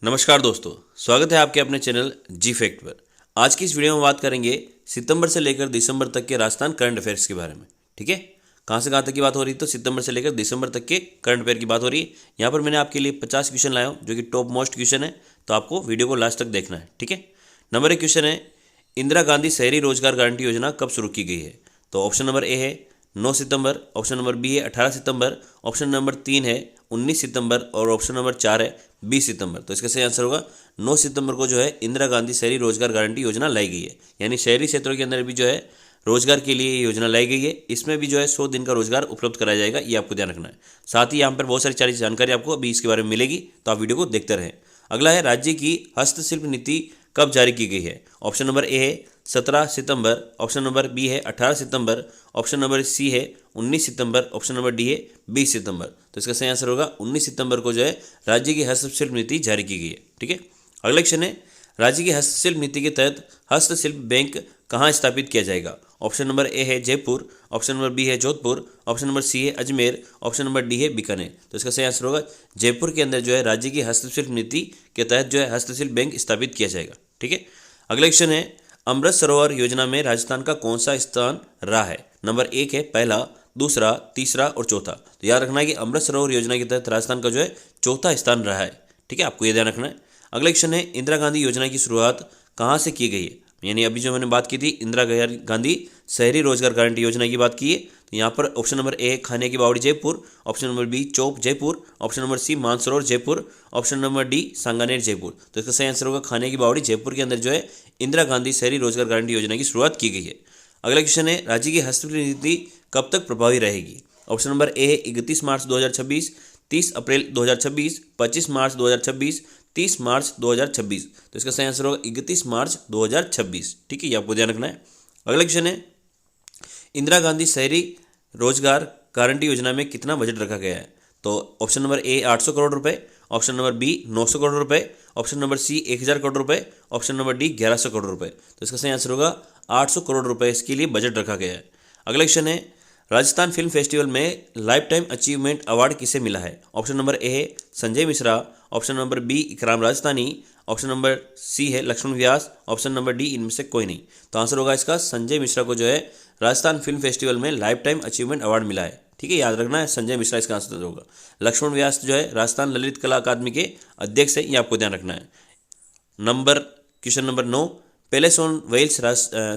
नमस्कार दोस्तों, स्वागत है आपके अपने चैनल जी फैक्ट पर। आज की इस वीडियो में बात करेंगे सितंबर से लेकर दिसंबर तक के राजस्थान करंट अफेयर्स के बारे में। ठीक है, कहाँ से कहाँ तक की बात हो रही है? तो सितंबर से लेकर दिसंबर तक के करंट अफेयर की बात हो रही है। यहाँ पर मैंने आपके लिए 50 क्वेश्चन लाया हूँ जो कि टॉप मोस्ट क्वेश्चन है, तो आपको वीडियो को लास्ट तक देखना है। ठीक है, नंबर 1 क्वेश्चन है, इंदिरा गांधी शहरी रोजगार गारंटी योजना कब शुरू की गई है? तो ऑप्शन नंबर ए है 9 सितंबर, ऑप्शन नंबर बी है 18 सितंबर, ऑप्शन नंबर 3 है 19 सितंबर और ऑप्शन नंबर 4 है 20 सितंबर। तो इसका सही आंसर होगा 9 सितंबर को जो है इंदिरा गांधी शहरी रोजगार गारंटी योजना लाई गई है। यानी शहरी क्षेत्रों के अंदर भी जो है रोजगार के लिए ये योजना लाई गई है। इसमें भी जो है 100 दिन का रोजगार उपलब्ध कराया जाएगा, ये आपको ध्यान रखना है। साथ ही यहाँ पर बहुत सारी जानकारी आपको अभी इसके बारे में मिलेगी, तो आप वीडियो को देखते रहें। अगला है, राज्य की हस्तशिल्प नीति कब जारी की गई है? ऑप्शन नंबर ए है 17 सितंबर, ऑप्शन नंबर बी है 18 सितंबर, ऑप्शन नंबर सी है 19 सितंबर, ऑप्शन नंबर डी है 20 सितंबर। तो इसका सही आंसर होगा 19 सितंबर को जो है राज्य की हस्तशिल्प नीति जारी की गई है। ठीक है, अगला क्वेश्चन है, राज्य की हस्तशिल्प नीति के तहत हस्तशिल्प बैंक कहाँ स्थापित किया जाएगा? ऑप्शन नंबर ए है जयपुर, ऑप्शन नंबर बी है जोधपुर, ऑप्शन नंबर सी है अजमेर, ऑप्शन नंबर डी है बीकानेर। तो इसका सही आंसर होगा जयपुर के अंदर जो है राज्य की हस्तशिल्प नीति के तहत जो है हस्तशिल्प बैंक स्थापित किया जाएगा। ठीक है, अगला क्वेश्चन है, अमृत सरोवर योजना में राजस्थान का कौन सा स्थान रहा है? नंबर 1 है पहला, दूसरा, तीसरा और चौथा। तो याद रखना है कि अमृत सरोवर योजना के तहत राजस्थान का जो है चौथा स्थान रहा है। ठीक है, आपको ये ध्यान रखना है। अगला क्वेश्चन है, इंदिरा गांधी योजना की शुरुआत कहाँ से की गई है? यानी अभी जो मैंने बात की थी इंदिरा गांधी शहरी रोजगार गारंटी योजना की बात की है, तो यहाँ पर ऑप्शन नंबर ए खाने की बावड़ी जयपुर, ऑप्शन नंबर बी चौक Jaipur, option number C Mansarovar Jaipur, option number D Sanganer Jaipur. तो इसका सही आंसर होगा खाने की बावड़ी जयपुर के अंदर जो है इंदिरा गांधी शहरी रोजगार गारंटी योजना की शुरुआत की गई है। अगला क्वेश्चन है, राज्य की हस्तशिल्प नीति कब तक प्रभावी रहेगी? ऑप्शन नंबर ए है 31 मार्च 2026, 30 अप्रैल 2026, 25 मार्च 2026, 30 मार्च 2026। तो इसका सही आंसर होगा 31 मार्च 2026। ठीक है, ये आपको ध्यान रखना है। अगला क्वेश्चन है, इंदिरा गांधी शहरी रोजगार गारंटी योजना में कितना बजट रखा गया है? तो ऑप्शन नंबर ए 800 करोड़ रुपए, ऑप्शन नंबर बी 900 करोड़ रुपए, ऑप्शन नंबर सी 1000 करोड़ रुपए, ऑप्शन नंबर डी 1100 करोड़ रुपए। तो इसका सही आंसर होगा 800 करोड़ रुपए इसके लिए बजट रखा गया है। अगला क्वेश्चन है, राजस्थान फिल्म फेस्टिवल में लाइफ टाइम अचीवमेंट अवार्ड किसे मिला है? ऑप्शन नंबर ए है Sanjay Mishra, option number B Ikram Rajasthani, option number C है Laxman Vyas, option number D इनमें से कोई नहीं। तो आंसर होगा इसका संजय मिश्रा को जो है राजस्थान फिल्म फेस्टिवल में लाइफ टाइम अचीवमेंट अवार्ड मिला है। ठीक है, याद रखना है संजय मिश्रा इसका आंसर होगा। लक्ष्मण व्यास जो है राजस्थान ललित कला अकादमी के अध्यक्ष है, ये आपको ध्यान रखना है। Question number 9, palace on wheels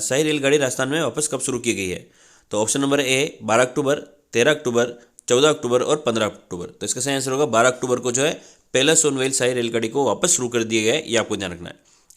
शाही रेलगाड़ी राजस्थान में वापस कब शुरू की गई है? तो ऑप्शन नंबर ए 12 अक्टूबर, 13 अक्टूबर, 14 अक्टूबर और 15 अक्टूबर। तो इसका सही आंसर होगा 12 अक्टूबर को जो है पैलेस ऑन व्हील्स शाही रेलगाड़ी को वापस शुरू कर दिया गया है, ये आपको ध्यान रखना है।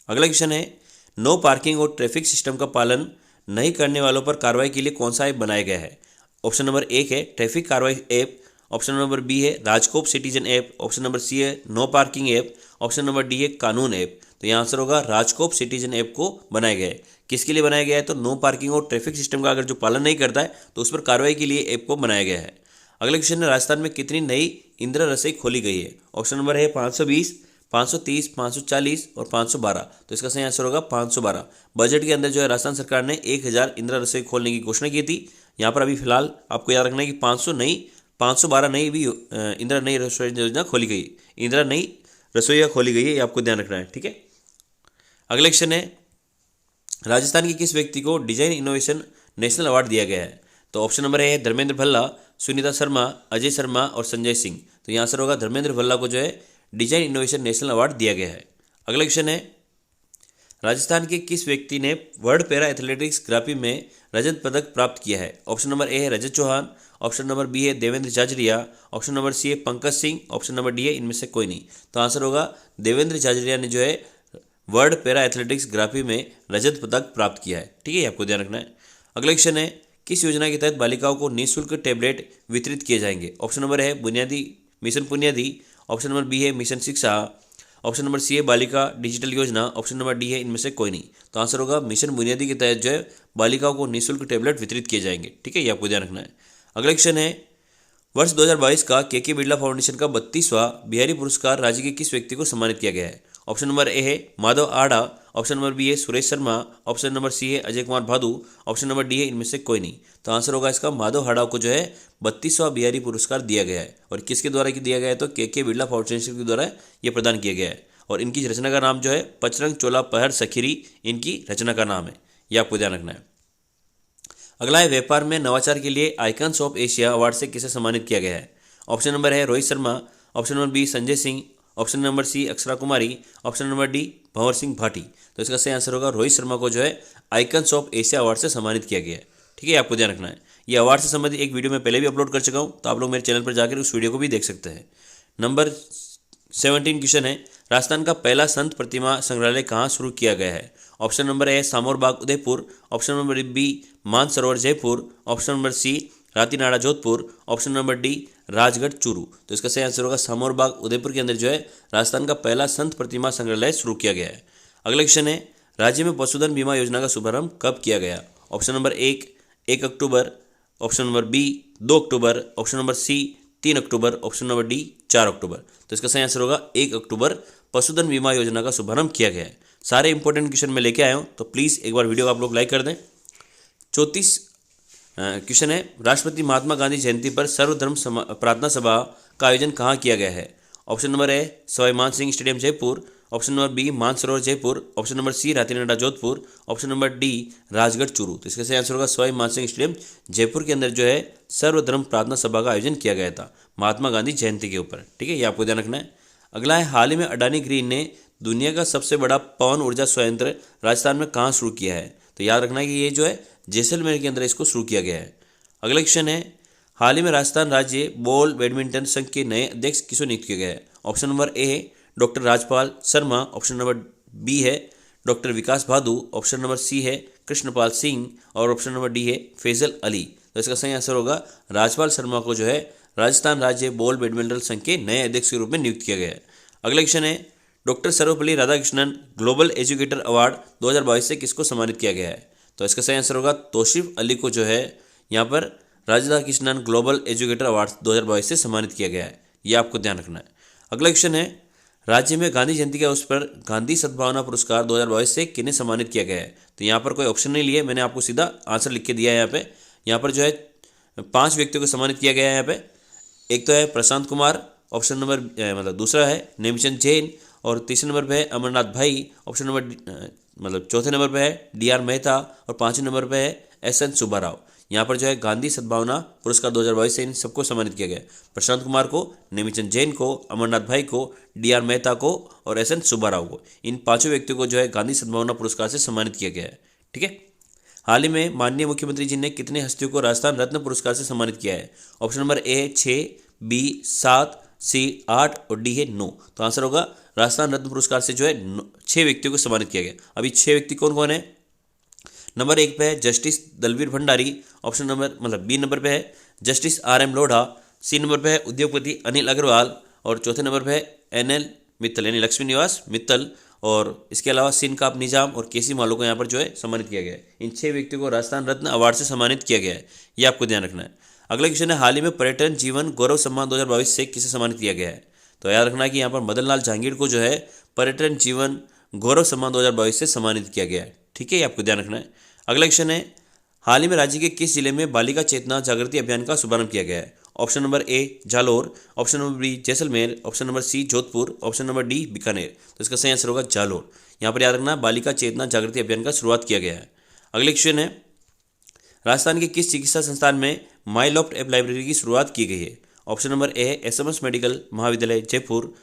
अगला क्वेश्चन है, नो पार्किंग और ट्रैफिक सिस्टम का पालन नहीं करने वालों पर कार्रवाई के लिए कौन सा ऐप बनाया गया है? ऑप्शन नंबर 1 है ट्रैफिक कार्रवाई ऐप, ऑप्शन नंबर बी है RajCop citizen app, option number C है no parking app, option number D है कानून ऐप। तो यह आंसर होगा राजकोप सिटीजन ऐप को बनाया गया है। किसके लिए बनाया गया है? तो नो पार्किंग और ट्रैफिक सिस्टम का अगर जो पालन नहीं करता है तो उस पर कार्रवाई के लिए ऐप को बनाया गया है। अगला क्वेश्चन है, राजस्थान में कितनी नई इंदिरा रसोई खोली गई है? ऑप्शन नंबर है 520, 530, 540 और 512। तो इसका सही आंसर होगा 512। बजट के अंदर जो है राजस्थान सरकार ने 1000 इंदिरा रसोई खोलने की घोषणा की थी। यहाँ पर अभी फिलहाल आपको याद रखना है कि 512 नई भी इंदिरा नई रसोई योजना खोली गई, इंदिरा नई रसोईया खोली गई है, ये आपको ध्यान रखना है। ठीक है, अगला क्वेश्चन है, राजस्थान के किस व्यक्ति को डिजाइन इनोवेशन नेशनल अवार्ड दिया गया है? तो ऑप्शन नंबर ए है धर्मेंद्र भल्ला, सुनीता शर्मा, अजय शर्मा और संजय सिंह। तो यहाँ आंसर होगा धर्मेंद्र भल्ला को जो है डिजाइन इनोवेशन नेशनल अवार्ड दिया गया है। अगला क्वेश्चन है, राजस्थान के किस व्यक्ति ने वर्ल्ड पैरा एथलेटिक्स ग्राफी में रजत पदक प्राप्त किया है? ऑप्शन नंबर ए है Rajat Chauhan, option number B है Devendra Jhajharia, option number C है Pankaj Singh, option number D है इनमें से कोई नहीं। तो आंसर होगा देवेंद्र झाझरिया ने जो है वर्ल्ड पैरा एथलेटिक्स ग्राफी में रजत पदक प्राप्त किया है। ठीक है, आपको ध्यान रखना है। अगला क्वेश्चन है, किस योजना के तहत बालिकाओं को निःशुल्क टैबलेट वितरित किए जाएंगे? ऑप्शन नंबर है बुनियादी मिशन बुनियादी, ऑप्शन नंबर बी है मिशन शिक्षा, ऑप्शन नंबर सी है बालिका डिजिटल योजना, ऑप्शन नंबर डी है इनमें से कोई नहीं। तो आंसर होगा मिशन बुनियादी के तहत जो है बालिकाओं को निःशुल्क टैबलेट वितरित किए जाएंगे। ठीक है, ये आपको ध्यान रखना है। अगला क्वेश्चन है, वर्ष 2022 का के बिरला फाउंडेशन का 32वां बिहारी पुरस्कार राज्य के किस व्यक्ति को सम्मानित किया गया है? ऑप्शन नंबर ए है माधव आड़ा, ऑप्शन नंबर बी है Suresh Sharma, option number C है Ajay Kumar Bhadu, option number D है इनमें से कोई नहीं। तो आंसर होगा इसका माधव हाड़ा को जो है 32वां बिहारी पुरस्कार दिया गया है। और किसके द्वारा दिया गया है? तो के बिरला फाउंडेशन के द्वारा ये प्रदान किया गया है। और इनकी रचना का नाम जो है पचरंग चोला पहर सखीरी इनकी रचना का नाम है, ये आपको ध्यान रखना है। अगला है व्यापार में नवाचार के लिए आइकन्स ऑफ एशिया अवार्ड से किसे सम्मानित किया गया है। ऑप्शन नंबर है Rohit Sharma, option number B Sanjay Singh, option number C Akshara Kumari, option number D Bhanwar Singh Bhati. तो इसका सही आंसर होगा रोहित शर्मा को जो है आइकन्स ऑफ एशिया अवार्ड से सम्मानित किया गया है। ठीक है, आपको ध्यान रखना है। ये अवार्ड से संबंधित एक वीडियो मैं पहले भी अपलोड कर चुका हूँ, तो आप लोग मेरे चैनल पर जाकर उस वीडियो को भी देख सकते हैं। नंबर 17 क्वेश्चन है, राजस्थान का पहला संत प्रतिमा संग्रहालय कहाँ शुरू किया गया है। Option number A Samor Bagh Udaipur, option number B Mansarovar Jaipur, option number C Ratanada Jodhpur, option number D Rajgarh Churu. तो इसका सही आंसर होगा सामोर बाग उदयपुर के अंदर जो है राजस्थान का पहला संत प्रतिमा संग्रहालय शुरू किया गया है। अगला क्वेश्चन है, राज्य में पशुधन बीमा योजना का शुभारंभ कब किया गया। ऑप्शन नंबर 1 अक्टूबर, ऑप्शन नंबर बी 2 अक्टूबर, ऑप्शन नंबर सी 3 अक्टूबर, ऑप्शन नंबर डी 4 अक्टूबर। तो इसका सही आंसर होगा 1 अक्टूबर पशुधन बीमा योजना का शुभारंभ किया गया है। सारे इंपॉर्टेंट क्वेश्चन में लेके आया हूँ, तो प्लीज़ एक बार वीडियो को आप लोग लाइक कर दें। 34 क्वेश्चन है, राष्ट्रपति महात्मा गांधी जयंती पर सर्वधर्म प्रार्थना सभा का आयोजन कहाँ किया गया है। Option number A Sawai Man Singh stadium Jaipur, option number B Mansarovar Jaipur, option number C Ratanada Jodhpur, option number D Rajgarh Churu. तो इसका सही आंसर होगा सवाई मान सिंह स्टेडियम जयपुर के अंदर जो है सर्वधर्म प्रार्थना सभा का आयोजन किया गया था महात्मा गांधी जयंती के ऊपर। ठीक है, ये आपको ध्यान रखना है। अगला है, हाल ही में अडानी ग्रीन ने दुनिया का सबसे बड़ा पवन ऊर्जा संयंत्र राजस्थान में कहाँ शुरू किया है। तो याद रखना है कि ये जो है जैसलमेर के अंदर इसको शुरू किया गया है। अगला क्वेश्चन है, हाल ही में राजस्थान राज्य बॉल बैडमिंटन संघ के नए अध्यक्ष किसको नियुक्त किया गया है। ऑप्शन नंबर ए है doctor Rajpal Sharma, option number B है doctor Vikas Bhadu, option number C है कृष्णपाल सिंह और ऑप्शन नंबर डी है फैजल अली। तो इसका सही आंसर होगा राजपाल शर्मा को जो है राजस्थान राज्य बॉल बैडमिंटन संघ के नए अध्यक्ष के रूप में नियुक्त किया गया है। अगला क्वेश्चन है, doctor Sarvepalli Radhakrishnan global educator award 2022 से किसको सम्मानित किया गया है। तो इसका सही आंसर होगा तौसीफ अली को जो है यहाँ पर राधाकृष्णन ग्लोबल एजुकेटर अवार्ड 2022 से सम्मानित किया गया है, ये आपको ध्यान रखना है। अगला क्वेश्चन है, राज्य में गांधी जयंती के अवसर पर गांधी सद्भावना पुरस्कार 2022 से किन्हें सम्मानित किया गया है। तो यहाँ पर कोई ऑप्शन नहीं लिए, मैंने आपको सीधा आंसर लिख के दिया है। यहाँ पर जो है 5 व्यक्तियों को सम्मानित किया गया है। यहाँ पे एक तो है प्रशांत कुमार, ऑप्शन नंबर मतलब दूसरा है नेमिचंद जैन और तीसरे नंबर पे है अमरनाथ भाई, ऑप्शन नंबर चौथे नंबर पे है DR मेहता और 5वें नंबर पे है SN सुब्बाराव। यहाँ पर जो है गांधी सद्भावना पुरस्कार 2022 से इन सबको सम्मानित किया गया है। प्रशांत कुमार को, नेमिचंद जैन को, अमरनाथ भाई को, DR मेहता को और SN सुब्बाराव को, इन 5 व्यक्तियों को जो है गांधी सद्भावना पुरस्कार से सम्मानित किया गया है। ठीक है, हाल ही में माननीय मुख्यमंत्री जी ने कितने हस्तियों को राजस्थान रत्न पुरस्कार से सम्मानित किया है। ऑप्शन नंबर ए है 6, बी 7, सी 8 और डी है 9। तो आंसर होगा राजस्थान रत्न पुरस्कार से जो है 6 व्यक्तियों को सम्मानित किया गया। अभी 6 व्यक्ति कौन कौन है। नंबर 1 पे है justice Dalveer Bhandari, option number B number पे है justice RM Lodha, C number पे है उद्योगपति अनिल अग्रवाल और चौथे नंबर पे है NL मित्तल यानी लक्ष्मी निवास मित्तल और इसके अलावा सिनकाप निजाम और KC मालो को यहाँ पर जो है सम्मानित किया गया है। इन 6 व्यक्तियों को राजस्थान रत्न अवार्ड से सम्मानित किया गया है, ये आपको ध्यान रखना है। अगला क्वेश्चन है, हाल ही में पर्यटन जीवन गौरव सम्मान 2022 से किसे सम्मानित किया गया है। तो याद रखना है कि यहाँ पर मदन लाल जहांगीर को जो है पर्यटन जीवन गौरव सम्मान 2022 से सम्मानित किया गया है। ठीक है, ये आपको ध्यान रखना है। अगला क्वेश्चन है, हाल ही में राज्य के किस जिले में बालिका चेतना जागृति अभियान का शुभारंभ किया गया है। Option number A Jalore, option number B Jaisalmer, option number C Jodhpur, option number D Bikaner. तो इसका सही आंसर होगा जालोर। यहाँ पर याद रखना बालिका चेतना जागृति अभियान का शुरुआत किया गया है। अगले क्वेश्चन है, राजस्थान के किस चिकित्सा संस्थान में माईलॉफ्ट ऐप लाइब्रेरी की शुरुआत की गई है। ऑप्शन नंबर ए है SMS मेडिकल महाविद्यालय जयपुर,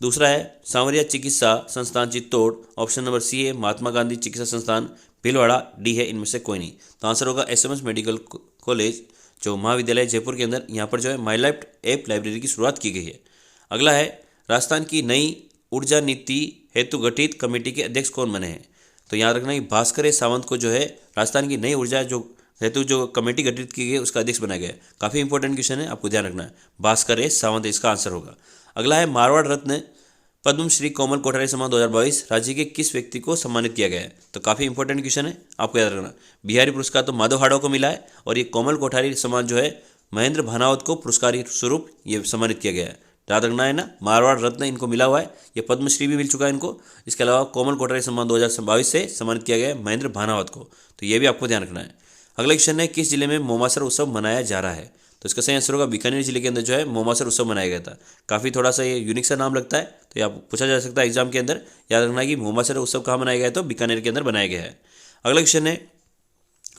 दूसरा है सांवरिया चिकित्सा संस्थान चित्तौड़, ऑप्शन नंबर सी है महात्मा गांधी चिकित्सा संस्थान भीलवाड़ा, डी है इनमें से कोई नहीं। तो आंसर होगा SMS मेडिकल कॉलेज जो महाविद्यालय जयपुर के अंदर यहाँ पर जो है माईलॉफ्ट ऐप लाइब्रेरी की शुरुआत की गई है। अगला है, राजस्थान की नई ऊर्जा नीति हेतु गठित कमेटी के अध्यक्ष कौन बने हैं। तो याद रखना कि भास्कर सावंत को जो है राजस्थान की नई ऊर्जा जो हेतु जो कमेटी गठित की गई उसका अध्यक्ष बनाया गया है। काफ़ी इंपॉर्टेंट क्वेश्चन है, आपको ध्यान रखना है। भास्कर सावंत इसका आंसर होगा। अगला है, मारवाड़ रत्न पद्मश्री कोमल कोठारी सम्मान 2022 राज्य के किस व्यक्ति को सम्मानित किया गया है। तो काफ़ी इंपॉर्टेंट क्वेश्चन है, आपको याद रखना। बिहारी पुरस्कार तो माधव हाड़ो को मिला है और ये कोमल कोठारी सम्मान जो है महेंद्र भानावत को पुरस्कार स्वरूप ये सम्मानित किया गया है। याद रखना है ना, मारवाड़ रत्न इनको मिला हुआ है, ये पद्मश्री भी मिल चुका है इनको। इसके अलावा कोमल कोठारी सम्मान 2022 से सम्मानित किया गया है महेंद्र भानावत को, तो ये भी आपको ध्यान रखना है। अगला क्वेश्चन है, किस जिले में मोमासर उत्सव मनाया जा रहा है। तो इसका सही आंसर होगा बीकानेर जिले के अंदर जो है मोमासर उत्सव मनाया गया था। काफ़ी थोड़ा सा ये यूनिक सा नाम लगता है, तो ये आप पूछा जा सकता है एग्जाम के अंदर। याद रखना कि भूमाशय उत्सव कहाँ मनाया गया है, तो बीकानेर के अंदर बनाया गया है। अगला क्वेश्चन है,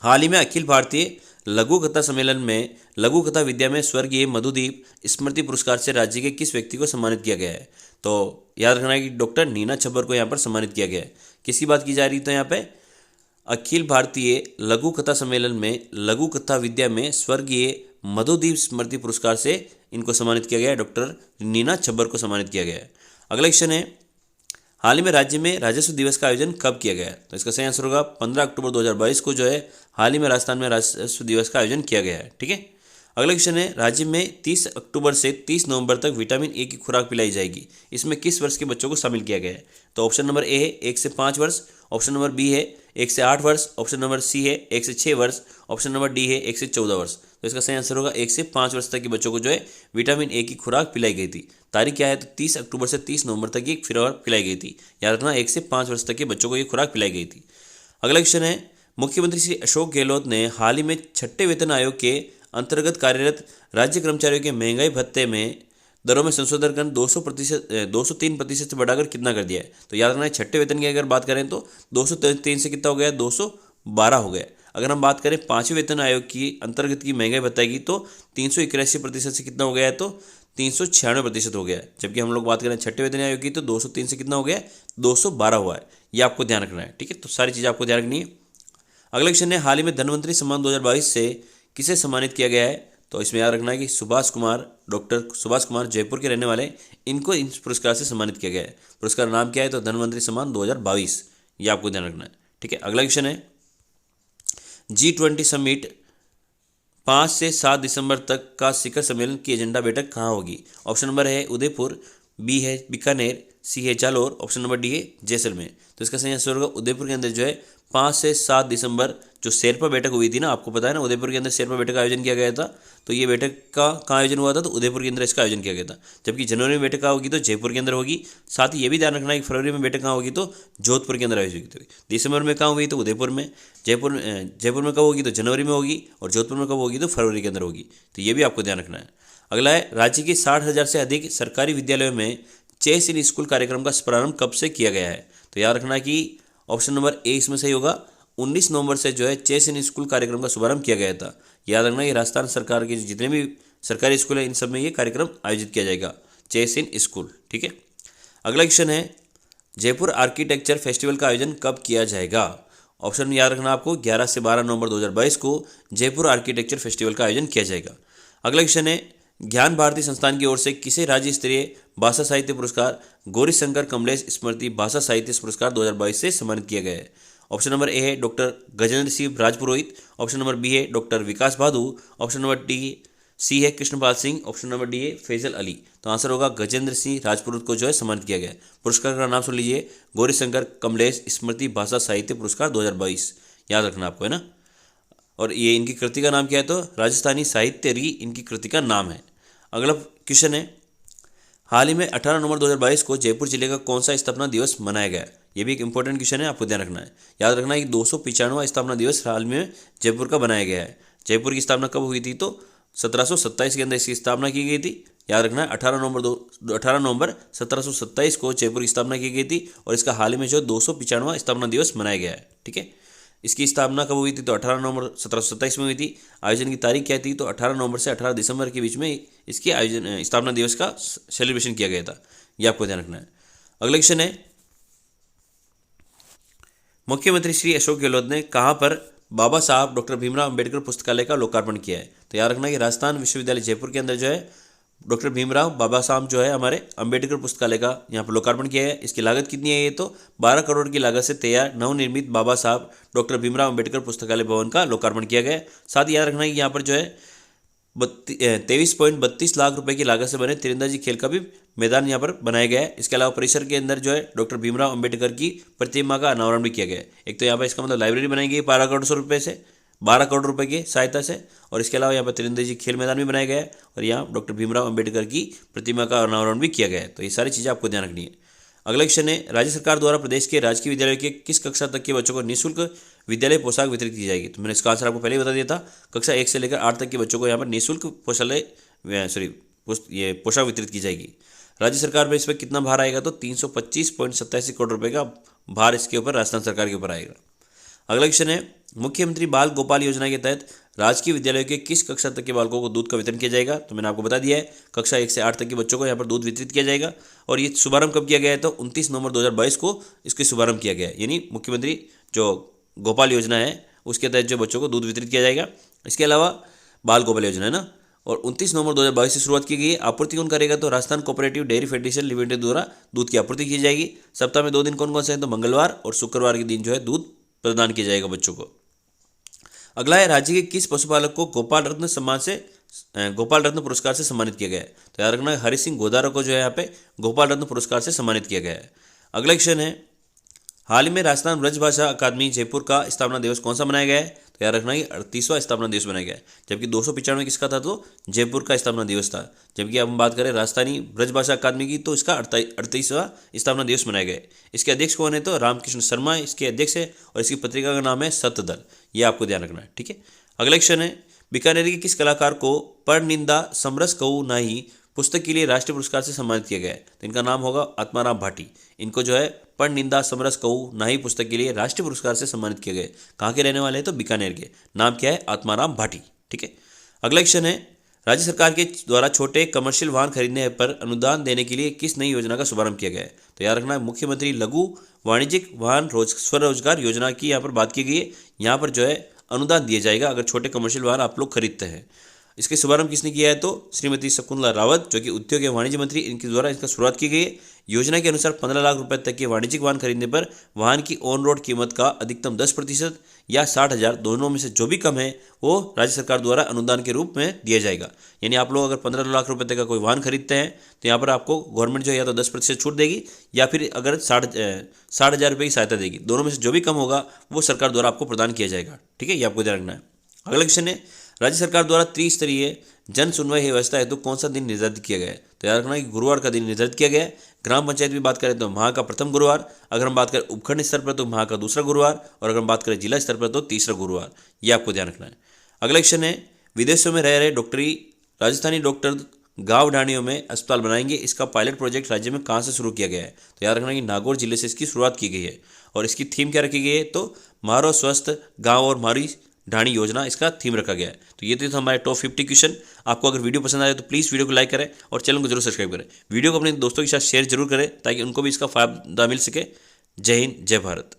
हाल ही में अखिल भारतीय लघु कथा सम्मेलन में लघु कथा विद्या में स्वर्गीय मधुदीप स्मृति पुरस्कार से राज्य के किस व्यक्ति को सम्मानित किया गया है? तो याद रखना है कि डॉक्टर नीना छब्बर को यहाँ पर सम्मानित किया गया है। किसकी बात की जा रही है? तो यहाँ पे अखिल भारतीय लघु कथा सम्मेलन में लघु कथा विद्या में स्वर्गीय मधुदीप स्मृति पुरस्कार से इनको सम्मानित किया गया है, डॉक्टर नीना छब्बर को सम्मानित किया गया है। अगला क्वेश्चन है, हाल ही में राज्य में राजस्व दिवस का आयोजन कब किया गया है? तो इसका सही आंसर होगा 15 अक्टूबर 2022 को जो है हाल ही में राजस्थान में राजस्व दिवस का आयोजन किया गया है। ठीक है। अगला क्वेश्चन है, राज्य में 30 अक्टूबर से 30 नवंबर तक विटामिन ए की खुराक पिलाई जाएगी, इसमें किस वर्ष के बच्चों को शामिल किया गया है? तो ऑप्शन नंबर ए है 1 से 5 वर्ष, ऑप्शन नंबर बी है 1 से 8 वर्ष, ऑप्शन नंबर सी है 1 से 6 वर्ष, ऑप्शन नंबर डी है 1 से 14 वर्ष। तो इसका सही आंसर होगा 1 से 5 वर्ष तक के बच्चों को जो है विटामिन ए की खुराक पिलाई गई थी। तारीख क्या है? तो 30 अक्टूबर से 30 नवंबर तक ये खुराक पिलाई गई थी। याद रखना 1 से 5 वर्ष तक के बच्चों को ये खुराक पिलाई गई थी। अगला क्वेश्चन है, मुख्यमंत्री श्री अशोक गहलोत ने हाल ही में 6ठे वेतन आयोग के अंतर्गत कार्यरत राज्य कर्मचारियों के महंगाई भत्ते में दरों में संशोधन कर 203% से बढ़ाकर कितना कर दिया है? तो याद रखना है 6ठे वेतन की अगर बात करें तो 203 से कितना हो गया? 212 हो गया। अगर हम बात करें 5वें वेतन आयोग की अंतर्गत की महंगाई भत्ता की तो 381% से कितना हो गया है? तो 396% हो गया है। जबकि हम लोग बात करें 6ठे वेतन आयोग की तो 203 से कितना हो गया? 212 हुआ है। ये आपको ध्यान रखना है। ठीक है, तो सारी चीज़ें आपको ध्यान रखनी है। अगला क्वेश्चन है, हाल ही में धन्वंतरि सम्मान 2022 से किसे सम्मानित किया गया है? तो इसमें याद रखना है कि सुभाष कुमार, डॉक्टर सुभाष कुमार जयपुर के रहने वाले, इनको इस पुरस्कार से सम्मानित किया गया है। पुरस्कार नाम क्या है? तो धन्वंतरि सम्मान 2022। ये आपको ध्यान रखना है। ठीक है। अगला क्वेश्चन है, G20 समिट 5 से 7 दिसंबर तक का शिखर सम्मेलन की एजेंडा बैठक कहाँ होगी? ऑप्शन नंबर है उदयपुर, बी है बीकानेर, सी है जालोर, ऑप्शन नंबर डी है जैसलमेर। तो इसका सही आंसर होगा उदयपुर के अंदर जो है 5 से 7 दिसंबर जो शेरपा बैठक हुई थी ना, आपको पता है ना, उदयपुर के अंदर शेरपा बैठक का आयोजन किया गया था। तो ये बैठक का कहाँ आयोजन हुआ था? तो उदयपुर के अंदर इसका आयोजन किया गया था। जबकि जनवरी में बैठक कहाँ होगी? तो जयपुर के अंदर होगी। साथ ही ये भी ध्यान रखना है कि फरवरी में बैठक कहाँ होगी? तो जोधपुर के अंदर आयोजित होगी। दिसंबर में कहाँ हुई? तो उदयपुर में। जयपुर में कब होगी? तो जनवरी में होगी। और जोधपुर में कब होगी? तो फरवरी के अंदर होगी। तो ये भी आपको ध्यान रखना है। अगला है, राज्य के 60,000 से अधिक सरकारी विद्यालयों में चेस इन स्कूल कार्यक्रम का प्रारंभ कब से किया गया है? तो याद रखना कि ऑप्शन नंबर ए इसमें सही होगा। 19 नवंबर से जो है चेस इन स्कूल कार्यक्रम का शुभारंभ किया गया था। याद रखना ये राजस्थान सरकार के जितने भी सरकारी स्कूल हैं इन सब में ये कार्यक्रम आयोजित किया जाएगा, चेस इन स्कूल। ठीक है। अगला क्वेश्चन है, जयपुर आर्किटेक्चर फेस्टिवल का आयोजन कब किया जाएगा? ऑप्शन याद रखना आपको 11 से 12 नवंबर 2022 को जयपुर आर्किटेक्चर फेस्टिवल का आयोजन किया जाएगा। अगला क्वेश्चन है, ज्ञान भारती संस्थान की ओर से किसे राज्य स्तरीय भाषा साहित्य पुरस्कार गौरीशंकर कमलेश स्मृति भाषा साहित्य पुरस्कार 2022 से सम्मानित किया गया है? ऑप्शन नंबर ए है doctor Gajendra Singh Rajpurohit, option number B है doctor Vikas Bahadur, option number D C है Krishnapal Singh, option number D है फैजल अली। तो आंसर होगा गजेंद्र सिंह राजपुरोहित को जो है सम्मानित किया गया है। पुरस्कार का नाम सुन लीजिए, गौरीशंकर कमलेश स्मृति भाषा साहित्य पुरस्कार 2022। याद रखना आपको, है ना। और ये इनकी कृति का नाम क्या है? तो राजस्थानी साहित्य री इनकी कृति का नाम है। अगला क्वेश्चन है, हाल ही में 18 नवंबर 2022 को जयपुर जिले का कौन सा स्थापना दिवस मनाया गया? ये भी एक इंपॉर्टेंट क्वेश्चन है, आपको ध्यान रखना है। याद रखना है कि 295वां स्थापना दिवस हाल में जयपुर का बनाया गया है। जयपुर की स्थापना कब हुई थी? तो 1727 के अंदर इसकी स्थापना की गई थी। याद रखना है 18 नवंबर 1727 को जयपुर की स्थापना की गई थी और इसका हाल ही में जो 295वां स्थापना दिवस मनाया गया है। ठीक है। इसकी स्थापना कब हुई थी? तो 18 नवंबर 1727 में हुई थी। आयोजन की तारीख क्या थी? तो 18 नवंबर से 18 दिसंबर के बीच में इसकी आयोजन स्थापना दिवस का सेलिब्रेशन किया गया था। यह आपको ध्यान रखना है। अगला क्वेश्चन है, मुख्यमंत्री श्री अशोक गहलोत ने कहाँ पर बाबा साहब डॉक्टर भीमराव अंबेडकर पुस्तकालय का लोकार्पण किया है? तो याद रखना कि राजस्थान विश्वविद्यालय जयपुर के अंदर जो है डॉक्टर भीमराव बाबा साहब जो है हमारे अंबेडकर पुस्तकालय का यहाँ पर लोकार्पण किया है। इसकी लागत कितनी है? ये तो 12 करोड़ की लागत से तैयार नवनिर्मित बाबा साहब डॉक्टर भीमराव अंबेडकर पुस्तकालय भवन का लोकार्पण किया गया है। साथ ही याद रखना कि यहाँ पर जो है 23.32 लाख रुपए की लागत से बने तीरंदाजी खेल का भी मैदान यहाँ पर बनाया गया है। इसके अलावा परिसर के अंदर जो है डॉक्टर भीमराव अंबेडकर की प्रतिमा का अनावरण भी किया गया है। एक तो यहाँ पर इसका मतलब लाइब्रेरी बनाई गई 12 करोड़ रुपए की सहायता से, और इसके अलावा यहाँ पर तीरंदाजी खेल मैदान भी बनाया गया है और यहाँ डॉक्टर भीमराव अंबेडकर की प्रतिमा का अनावरण भी किया गया है। तो ये सारी चीज़ें आपको ध्यान रखनी है। अगला क्वेश्चन है, राज्य सरकार द्वारा प्रदेश के राजकीय विद्यालयों के किस कक्षा तक के बच्चों को निःशुल्क विद्यालय पोशाक वितरित की जाएगी? तो मैंने इसका आंसर आपको पहले ही बता दिया था। कक्षा 1 से लेकर 8 तक के बच्चों को यहाँ पर निःशुल्क पोशाक वितरित की जाएगी। राज्य सरकार पर इस पर कितना भार आएगा, तो 325.87 करोड़ रुपए का भार इसके ऊपर राजस्थान सरकार के ऊपर आएगा। अगला क्वेश्चन है, मुख्यमंत्री बाल गोपाल योजना के तहत राजकीय विद्यालयों के किस कक्षा तक के बालकों को दूध का वितरण किया जाएगा। तो मैंने आपको बता दिया है, कक्षा 1 से 8 तक के बच्चों को यहाँ पर दूध वितरित किया जाएगा। और ये शुभारंभ कब किया गया है, तो 29 नवंबर 2022 को इसके शुभारंभ किया गया है। यानी मुख्यमंत्री जो गोपाल योजना है उसके तहत जो बच्चों को दूध वितरित किया जाएगा। इसके अलावा बाल गोपाल योजना है ना, और 29 नवंबर 2022 से शुरुआत की गई है। आपूर्ति कौन करेगा, तो Rajasthan cooperative dairy federation limited द्वारा दूध की आपूर्ति की जाएगी। सप्ताह में 2 दिन कौन कौन से हैं, तो मंगलवार और शुक्रवार के दिन जो है दूध प्रदान किया जाएगा बच्चों को। अगला है, राज्य के किस पशुपालक को गोपाल रत्न पुरस्कार से सम्मानित किया गया है। तो याद रखना, हरि सिंह गोदारा को जो है यहाँ पे गोपाल रत्न पुरस्कार से सम्मानित किया गया है। अगला क्वेश्चन है, हाल ही में राजस्थान ब्रजभाषा अकादमी जयपुर का स्थापना दिवस कौन सा मनाया गया है। तो याद रखना, ये 38वां स्थापना दिवस मनाया गया है। जबकि 295 किसका था, तो जयपुर का स्थापना दिवस था। जबकि अब हम बात करें राजस्थानी ब्रजभाषा अकादमी की, तो इसका 38वां स्थापना दिवस मनाया गया है। इसके अध्यक्ष कौन है, तो रामकृष्ण शर्मा इसके अध्यक्ष है, और इसकी पत्रिका का नाम है सत्यदल। ये आपको ध्यान रखना है, ठीक है। अगला क्वेश्चन है, बीकानेर के किस कलाकार को परनिंदा समरस कहू नाही पुस्तक के लिए राष्ट्रीय पुरस्कार से सम्मानित किया गया है। तो इनका नाम होगा आत्माराम भाटी। इनको जो है परनिंदा समरस कहू नाही पुस्तक के लिए राष्ट्रीय पुरस्कार से सम्मानित किया गया है। कहाँ के रहने वाले हैं, तो बीकानेर के। नाम क्या है, आत्माराम भाटी, ठीक है। अगला क्वेश्चन है, राज्य सरकार के द्वारा छोटे कमर्शियल वाहन खरीदने पर अनुदान देने के लिए किस नई योजना का शुभारंभ किया गया है। तो याद रखना, मुख्यमंत्री लघु वाणिज्यिक वाहन स्वरोजगार योजना की यहाँ पर बात की गई है। यहाँ पर जो है अनुदान दिया जाएगा अगर छोटे कमर्शियल वाहन आप लोग खरीदते हैं। इसके शुभारंभ किसने किया है, तो श्रीमती शकुंतला रावत, जो कि उद्योग एवं वाणिज्य मंत्री, इनके द्वारा इसका शुरुआत की गई है। योजना के अनुसार 15 लाख रुपए तक के वाणिज्यिक वाहन खरीदने पर वाहन की ऑन रोड कीमत का अधिकतम 10% या 60,000 दोनों में से जो भी कम है वो राज्य सरकार द्वारा अनुदान के रूप में दिया जाएगा। यानी आप लोग अगर 15 लाख रुपए तक का कोई वाहन खरीदते हैं तो यहाँ पर आपको गवर्नमेंट जो है या तो 10% छूट देगी, या फिर अगर 60,000 रुपये की सहायता देगी। दोनों में से जो भी कम होगा वो सरकार द्वारा आपको प्रदान किया जाएगा, ठीक है। ये आपको ध्यान रखना है। अगला क्वेश्चन है, राज्य सरकार द्वारा त्रिस्तरीय जन सुनवाई व्यवस्था हेतु कौन सा दिन निर्धारित किया गया है। तो याद रखना कि गुरुवार का दिन निर्धारित किया गया है। ग्राम पंचायत की बात करें तो माह का प्रथम गुरुवार, अगर हम बात करें उपखंड स्तर पर तो माह का दूसरा गुरुवार, और अगर हम बात करें जिला स्तर पर तो तीसरा गुरुवार। ये आपको ध्यान रखना है। अगला क्वेश्चन है, विदेशों में रह रहे राजस्थानी डॉक्टर गाँव ढाणियों में अस्पताल बनाएंगे। इसका पायलट प्रोजेक्ट राज्य में कहाँ से शुरू किया गया है। तो याद रखना कि नागौर जिले से इसकी शुरुआत की गई है। और इसकी थीम क्या रखी गई है, तो मारो स्वस्थ गाँव और मारी ढाणी योजना इसका थीम रखा गया है। तो ये तो हमारे टॉप 50 क्वेश्चन। आपको अगर वीडियो पसंद आए तो प्लीज़ वीडियो को लाइक करें और चैनल को जरूर सब्सक्राइब करें। वीडियो को अपने दोस्तों के साथ शेयर जरूर करें ताकि उनको भी इसका फायदा मिल सके। जय हिंद, जय भारत।